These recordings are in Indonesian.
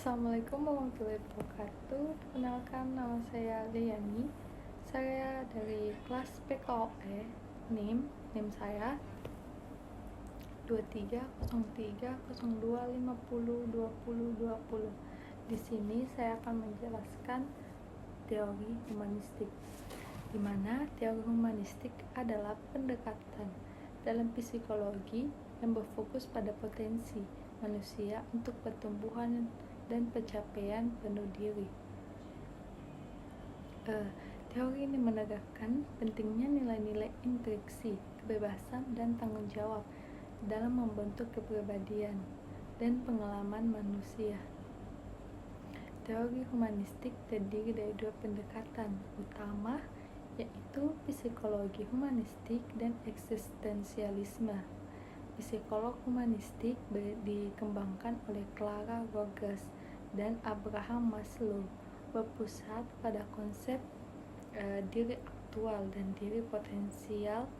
Assalamualaikum warahmatullahi wabarakatuh. Perkenalkan, nama saya Liani. Saya dari kelas PKOE. NIM saya 230302502020. Di sini saya akan menjelaskan teori humanistik, di mana teori humanistik adalah pendekatan dalam psikologi yang berfokus pada potensi manusia untuk pertumbuhan dan pencapaian penuh diri. Teori ini menegakkan pentingnya nilai-nilai intriksi, kebebasan, dan tanggung jawab dalam membentuk kepribadian dan pengalaman manusia. Teori humanistik terdiri dari dua pendekatan utama, yaitu psikologi humanistik dan eksistensialisme. Psikolog humanistik dikembangkan oleh Clara Rogers dan Abraham Maslow, berpusat pada konsep diri aktual dan diri potensial.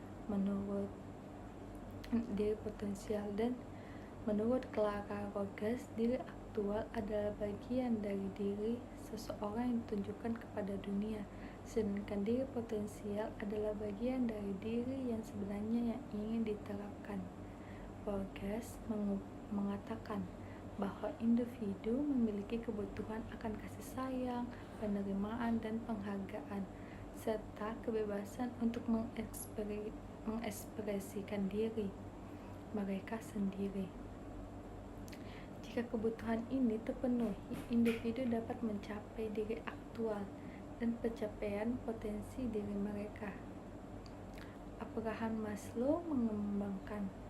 Menurut Clara Rogers, diri aktual adalah bagian dari diri seseorang yang ditunjukkan kepada dunia, sedangkan diri potensial adalah bagian dari diri yang sebenarnya yang ingin diterapkan. Rogers mengatakan bahwa individu memiliki kebutuhan akan kasih sayang, penerimaan, dan penghargaan, serta kebebasan untuk mengekspresikan diri mereka sendiri. Jika kebutuhan ini terpenuhi, individu dapat mencapai diri aktual dan pencapaian potensi diri mereka. Abraham Maslow mengembangkan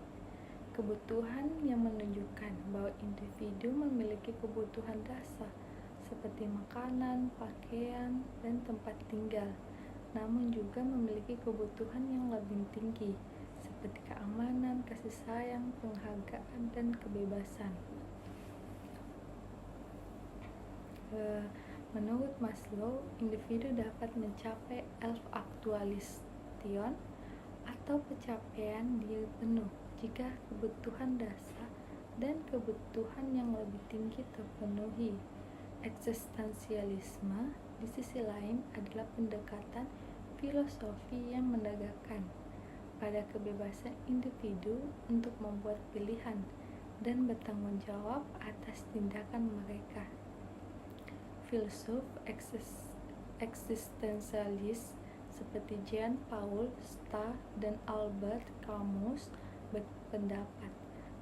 kebutuhan yang menunjukkan bahwa individu memiliki kebutuhan dasar seperti makanan, pakaian, dan tempat tinggal, namun juga memiliki kebutuhan yang lebih tinggi seperti keamanan, kasih sayang, penghargaan, dan kebebasan. Menurut Maslow, individu dapat mencapai self-actualization atau pencapaian diri penuh jika kebutuhan dasar dan kebutuhan yang lebih tinggi terpenuhi. Eksistensialisme di sisi lain adalah pendekatan filosofi yang menegakkan pada kebebasan individu untuk membuat pilihan dan bertanggung jawab atas tindakan mereka. Filsuf eksistensialis seperti Jean-Paul Sartre dan Albert Camus berpendapat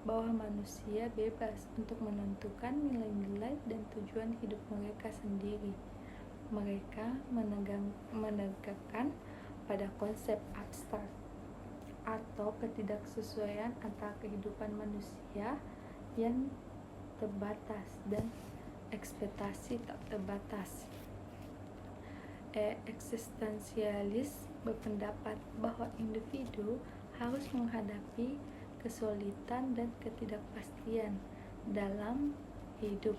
bahwa manusia bebas untuk menentukan nilai-nilai dan tujuan hidup mereka sendiri. Mereka menegakkan pada konsep abstrak atau ketidaksesuaian antara kehidupan manusia yang terbatas dan ekspektasi tak terbatas. Eksistensialis berpendapat bahwa individu harus menghadapi kesulitan dan ketidakpastian dalam hidup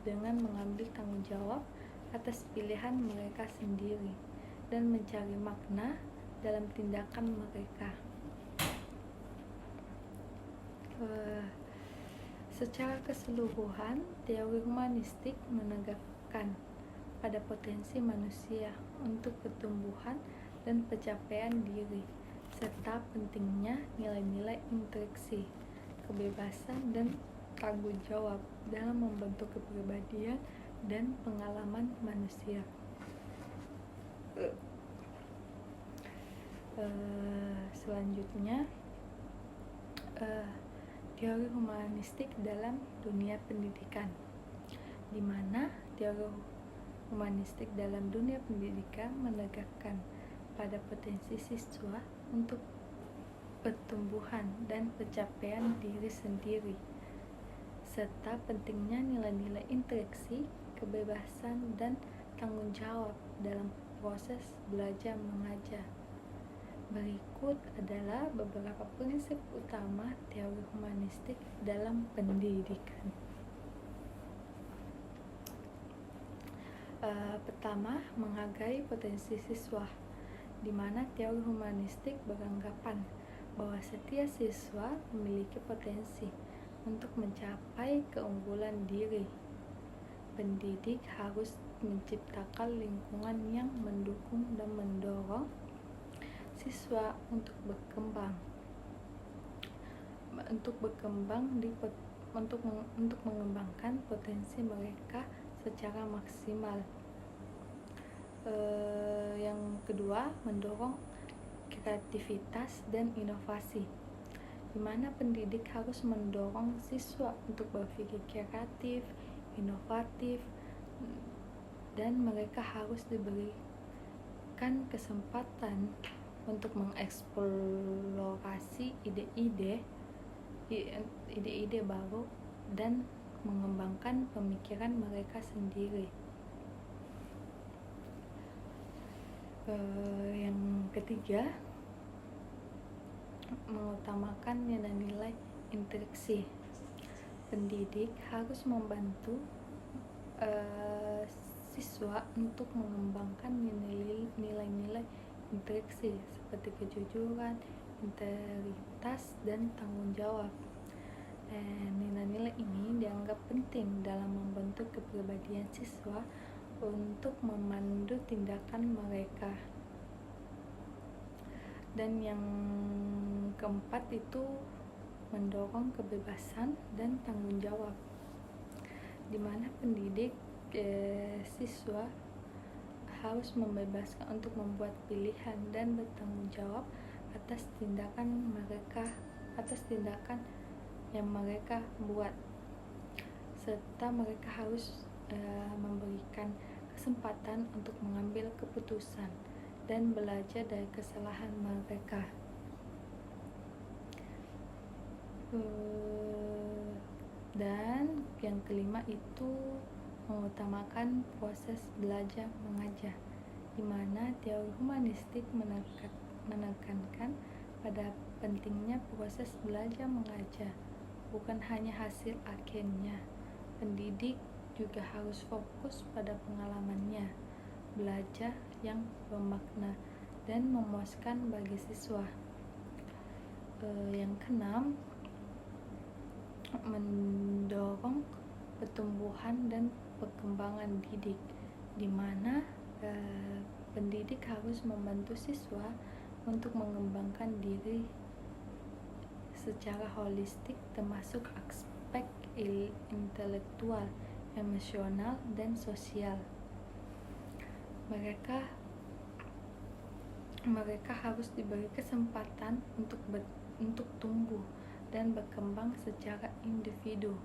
dengan mengambil tanggung jawab atas pilihan mereka sendiri dan mencari makna dalam tindakan mereka. Secara keseluruhan, teori humanistik menegakkan pada potensi manusia untuk pertumbuhan dan pencapaian diri, serta pentingnya nilai-nilai intriksi, kebebasan, dan tanggung jawab dalam membentuk kepribadian dan pengalaman manusia. Selanjutnya, teori humanistik dalam dunia pendidikan, di mana teori humanistik dalam dunia pendidikan menegakkan pada potensi siswa untuk pertumbuhan dan pencapaian diri sendiri, serta pentingnya nilai-nilai intriksi, kebebasan, dan tanggung jawab dalam proses belajar mengajar. Berikut adalah beberapa prinsip utama teori humanistik dalam pendidikan. Pertama, menghargai potensi siswa, di mana teori humanistik beranggapan bahwa setiap siswa memiliki potensi untuk mencapai keunggulan diri. pendidik harus menciptakan lingkungan yang mendukung dan mendorong siswa untuk mengembangkan potensi mereka secara maksimal. Yang kedua, mendorong kreativitas dan inovasi, di mana pendidik harus mendorong siswa untuk berpikir kreatif, inovatif, dan mereka harus diberikan kesempatan untuk mengeksplorasi ide-ide baru dan mengembangkan pemikiran mereka sendiri. Yang ketiga, mengutamakan nilai-nilai interaksi. Pendidik harus membantu siswa untuk mengembangkan nilai-nilai interaksi seperti kejujuran, integritas, dan tanggung jawab. Nilai-nilai ini dianggap penting dalam membentuk kepribadian siswa untuk memandu tindakan mereka. Dan yang keempat itu mendorong kebebasan dan tanggung jawab, di mana pendidik siswa harus membebaskan untuk membuat pilihan dan bertanggung jawab atas tindakan yang mereka buat, serta mereka harus memberikan kesempatan untuk mengambil keputusan dan belajar dari kesalahan mereka. Dan yang kelima itu mengutamakan proses belajar mengajar, di mana teori humanistik menekankan pada pentingnya proses belajar mengajar, bukan hanya hasil akhirnya. Pendidik juga harus fokus pada pengalamannya belajar yang bermakna dan memuaskan bagi siswa. Yang keenam, mendorong pertumbuhan dan perkembangan didik, di mana pendidik harus membantu siswa untuk mengembangkan diri secara holistik, termasuk aspek intelektual, emosional, dan sosial. Mereka harus diberi kesempatan untuk tumbuh dan berkembang secara individu.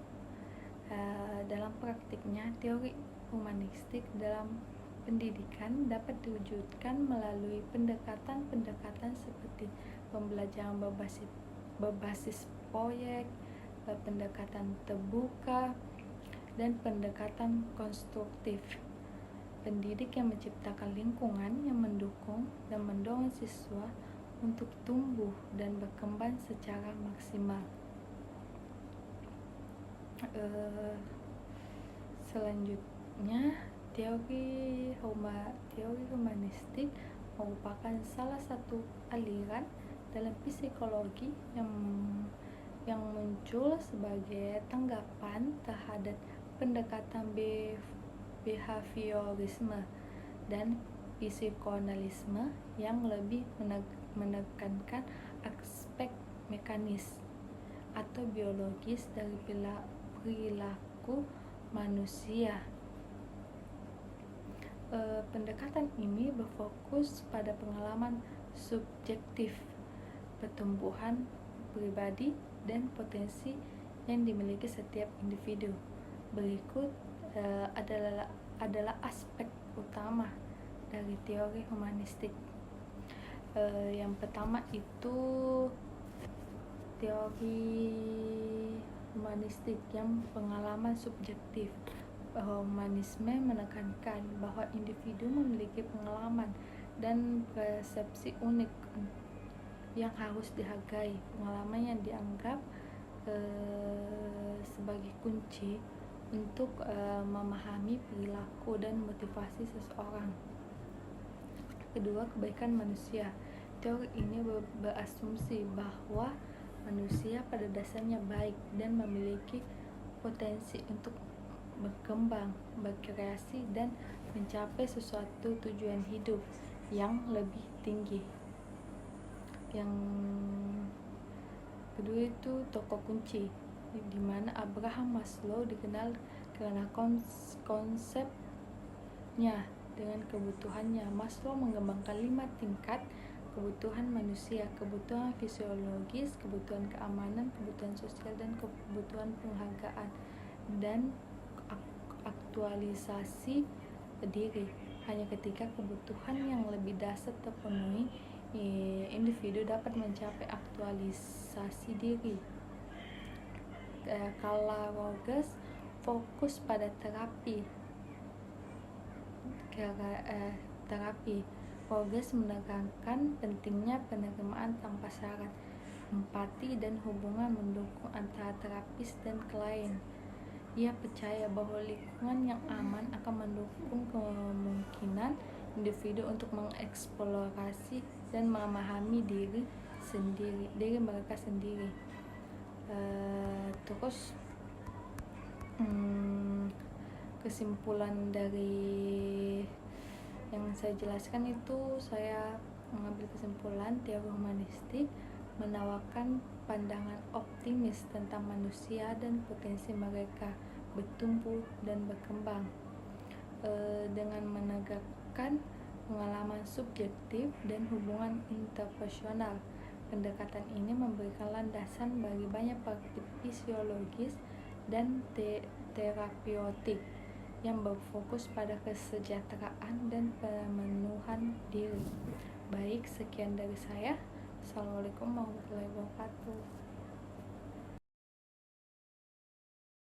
Dalam praktiknya, teori humanistik dalam pendidikan dapat diwujudkan melalui pendekatan seperti pembelajaran berbasis proyek, pendekatan terbuka, dan pendekatan konstruktif. Pendidik yang menciptakan lingkungan yang mendukung dan mendorong siswa untuk tumbuh dan berkembang secara maksimal. Selanjutnya, teori humanistik merupakan salah satu aliran dalam psikologi yang muncul sebagai tanggapan terhadap pendekatan behaviorisme dan psikoanalisme yang lebih menekankan aspek mekanis atau biologis dari perilaku manusia. Pendekatan ini berfokus pada pengalaman subjektif, pertumbuhan pribadi, dan potensi yang dimiliki setiap individu. Berikut adalah aspek utama dari teori humanistik. Yang pertama itu teori humanistik yang pengalaman subjektif. Humanisme menekankan bahwa individu memiliki pengalaman dan persepsi unik yang harus dihargai. Pengalaman yang dianggap sebagai kunci untuk memahami perilaku dan motivasi seseorang. Kedua, kebaikan manusia. Teori ini berasumsi bahwa manusia pada dasarnya baik dan memiliki potensi untuk berkembang berkembang, berkreasi, dan mencapai sesuatu tujuan hidup yang lebih tinggi. Yang kedua itu tokoh kunci, di mana Abraham Maslow dikenal karena konsepnya dengan kebutuhannya. Maslow mengembangkan 5 tingkat kebutuhan manusia: kebutuhan fisiologis, kebutuhan keamanan, kebutuhan sosial, dan kebutuhan penghargaan dan aktualisasi diri. Hanya ketika kebutuhan yang lebih dasar terpenuhi, individu dapat mencapai aktualisasi diri. Carl Rogers fokus pada terapi. Rogers menekankan pentingnya penerimaan tanpa syarat, empati, dan hubungan mendukung antara terapis dan klien. Ia percaya bahwa lingkungan yang aman akan mendukung kemungkinan individu untuk mengeksplorasi dan memahami diri mereka sendiri. Terus kesimpulan dari yang saya jelaskan itu, saya mengambil kesimpulan teori humanistik menawarkan pandangan optimis tentang manusia dan potensi mereka bertumbuh dan berkembang, dengan menegakkan pengalaman subjektif dan hubungan interpersonal. Pendekatan ini memberikan landasan bagi banyak praktik fisiologis dan terapeutik yang berfokus pada kesejahteraan dan pemenuhan diri. Baik, sekian dari saya. Assalamualaikum warahmatullahi wabarakatuh.